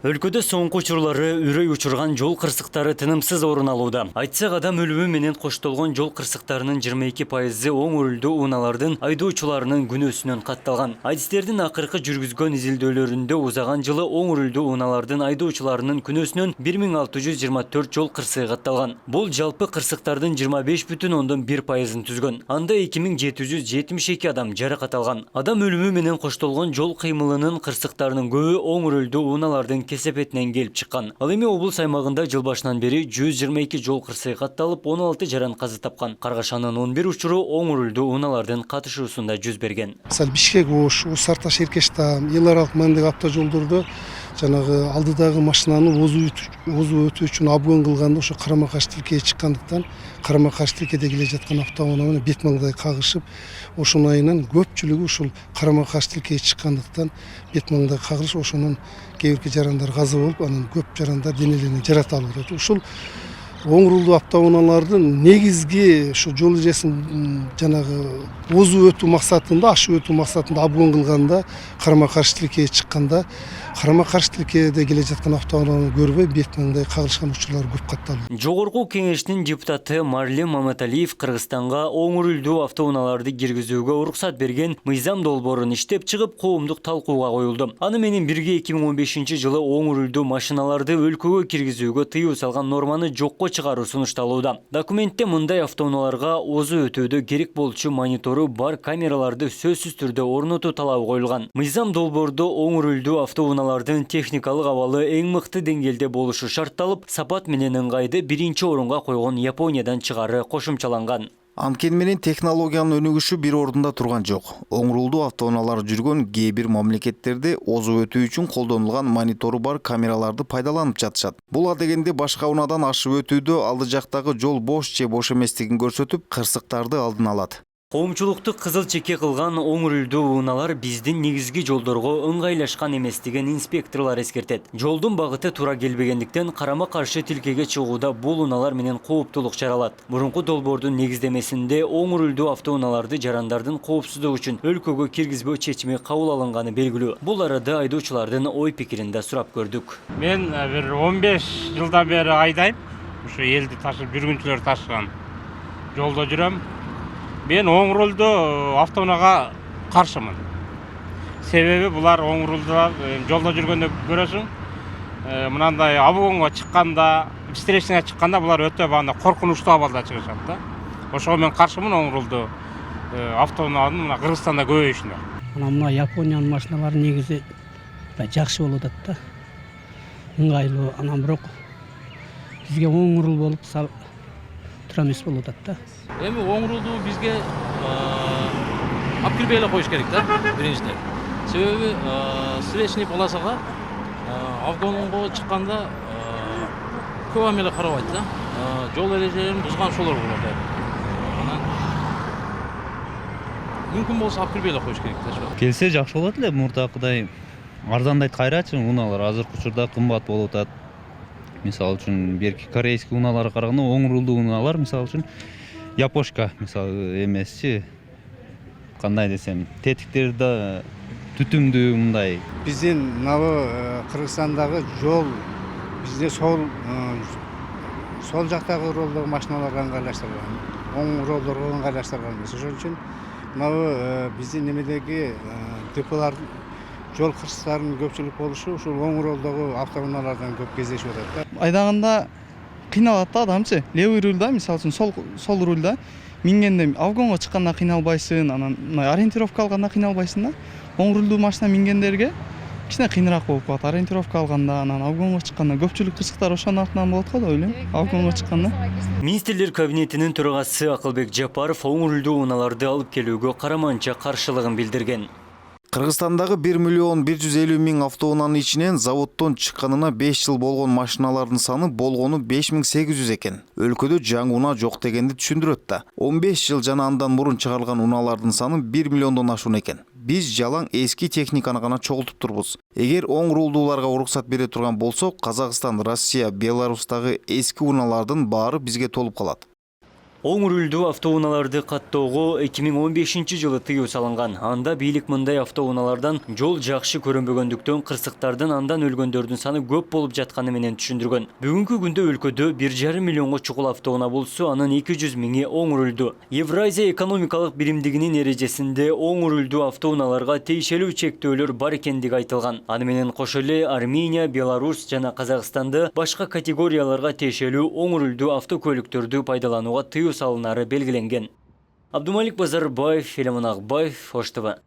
Өлкөдө соңку учурлары үрөй учурган жол кырсыктары тынымсыз орун алууда. Айтсак, адам өлүмү менен коштолгон жол кырсыктарынын 22% оң өрүлдүү унаалардын айдоочуларынын күнөөсүнөн катталган. Адистердин акыркы жүргүзгөн изилдөөлөрүндө узаган жылы оң өрүлдүү унаалардын айдоочуларынын күнөөсүнөн 1624 жол кырсыгы катталган. Бул жалпы кырсыктардын 25,1%-ын түзгөн. Анда 2772 адам жаракат алган. Адам өлүмү менен коштолгон жол кыймылынын кырсыктарынын көбү оң өрүлдүү унаалардын кесепетинен келип чыккан. Ал эми облус аймагында жыл башынан бери 122 жол кырсыгы катталып, 16 жаран каза тапкан. Каргашанын 11 учуру оң өрүлдүү унаалардын катышуусунда жүз берген. Мисалы Бишкек Ош, Сарташ Эркештам, эл аралык маанилүү автожолдордо жанагы алдыдагы машинаны озуу өтүү үчүн обгон кылганда ошо карама каршы тилкеге чыккандыктан карама каршы тилкеде келе жаткан автоунаа менен бет маңдай кагышып, ошонун айынан көпчүлүгү ушул карама каршы тилкеге чыккандыктан бет маңдай кагылыш, ошонун кээ бирки жарандар каза болуп, анан көп жарандар денелерин жарата алып атат. Ушул оң рулдуу автоунаалардын негизги ушу жол эрежесин жанагы озуу өтүү максатында, ашып өтүү максатында обгон кылганда, карама каршы тилкеге чыкканда, карама каршы тилкеде келе жаткан автоунааны көрбөй бет маңдай кагылышкан учурлар көп катталды. Жогорку кеңештин депутаты Марлем Маматалиев Кыргызстанга оң өрүлдүү автоунааларды киргизүүгө уруксат берген мыйзам долбоорун иштеп чыгып, коомдук талкууга коюлду. Аны менен бирге 2015 жылы оң өрүлдүү машиналарды өлкөгө киргизүүгө тыюу салган норманы жокко чыгаруу сунушталууда. Документте мындай автоунааларга озу өтүүдө керек болчу монитору бар камераларды сөзсүз түрдө орнотуу талабы коюлган. Мыйзам долбоордо оң өрүлдүү автоунаалардын техникалык абалы эң мыкты деңгээлде болушу шартталып, сапат менен ыңгайды биринчи орунга койгон Япониядан чыгары кошумчаланган. Анткени менен технологиянын өнүгүшү бир ордунда турган жок. Оң рулдуу автоунаалар жүргөн кээ бир мамлекеттерде озу өтүү үчүн колдонулган монитору бар камераларды пайдаланып жатышат. Бул адегенде башка унадан ашып өтүүдө алды жактагы жол бош же бош эместигин көрсөтүп, кырсыктарды алдын алат. Коомчулукту кызыл чеке кылган оң өрүлдүү унаалар биздин негизги жолдорго ыңгайлашкан эместигин инспекторлор эскертет. Жолдун багыты туура келбегендиктен карама каршы тилкеге чыгууда бул унаалар менен кооптулук жаралат. Мурунку долбоордун негиздемесинде оң өрүлдүү автоунааларды жарандардын коопсуздугу үчүн өлкөгө киргизбөө чечими кабыл алынганы белгилүү. Бул арада айдоочулардын ой пикирин да сурап көрдүк. Мен бир 15 жылдан бери айдайм. Ушу элди ташып жүргүнчүлөр ташыган жолдо жүрөм. Мен оң рулдуу автоунаага каршымын. Себеби булар оң рулдуулар жолдо жүргөндө көрөсүң, мынандай обгонго чыкканда, встречныйга чыкканда булар өтө багында коркунучтуу абалда чыгышат да. Ошого мен каршымын оң рулдуу автоунаанын мына Кыргызстанда көбөйүшүнө. Мына Япониянын машиналары негизи жакшы болуп атат да. Ыңгайлуу, анан бирок бизге оң рул болуп тура эмес болуп атат да. Эми оң рулду бизге алып кирбей эле коюш керек да, биринчиден. Себеби встречный полосага обгонго чыкканда көп амеле карабайт да. Жол эрежелерин бузган ошолор болот. Анан мүмкүн болсо алып кирбей эле коюш керек да. Келсе жакшы болот эле, мурдакыдай арзандайт кайрачы унаалар азыркы учурда кымбат болуп атат. Мисалы үчүн берки корейский унааларга караганда оң рулдуу унаалар мисалы үчүн япошка мисалы эмесчи, кандай десем, тетиктери да түтүмдүү мындай. Биздин мына Кыргызстандагы жол бизде сол жактагы ролдогу машиналарга ыңгайлаштырылган, оң ролдорго ыңгайлаштырылган эмес. Ошон үчүн мына биздин немедеги деполар жол кырсыктарынын көпчүлүк болушу ушул оң ролдогу автоунаалардан көп кездешип атат да. Айдаганда кыйналат да адамчы. Левый рульда, мисалы үчүн сол рульда мингенде обгонго чыкканда кыйналбайсың, анан ориентировка алганда кыйналбайсың да. Оң рулдуу машина мингендерге кичине кыйыныраак болуп калат. Ориентировка алганда, анан обгонго чыкканда көпчүлүк кырсыктар ошонун артынан болот го деп ойлойм. Обгонго чыкканда. Министрлер кабинетинин төрагасы Акылбек Жапаров оң өрүлдүү унааларды алып келүүгө караманча каршылыгын билдирген. Кыргызстандагы 1,150,000 автоунаанын ичинен заводдон чыкканына 5 жыл болгон машиналардын саны болгону 5800 экен. Өлкөдө жаңы унаа жок дегенди түшүндүрөт да. 15 жыл жана андан мурун чыгарылган унаалардын саны 1 миллиондон ашуун экен. Биз жалаң эски техниканы гана чогултуп турбуз. Эгер оң рулдууларга уруксат бере турган болсок, Казакстан, Россия, Беларустагы эски унаалардын баары бизге толуп калат. Оң рулдуу автоунааларды каттоого 2015 жылы тыюу салынган. Анда бийлик мындай автоунаалардан жол жакшы көрүнбөгөндүктөн кырсыктардын андан өлгөндөрдүн саны көп болуп жатканы менен түшүндүргөн. Бүгүнкү күндө өлкөдө 1,5 миллионго чукул автоунаа болсо, анын 200 миңи оң рулдуу. Евразия экономикалык биримдигинин эрежесинде оң рулдуу автоунааларга тийиштелүү чектөөлөр бар экендиги айтылган. Аны менен кошо эле Армения, Беларусь жана Казакстанды башка категорияларга тиешелүү оң рулдуу автокөлүктөрдү пайдаланууга тыюу салынары белгиленген. Абдумалик Базарбаев, Элемон Акбаев, Ош ТВ.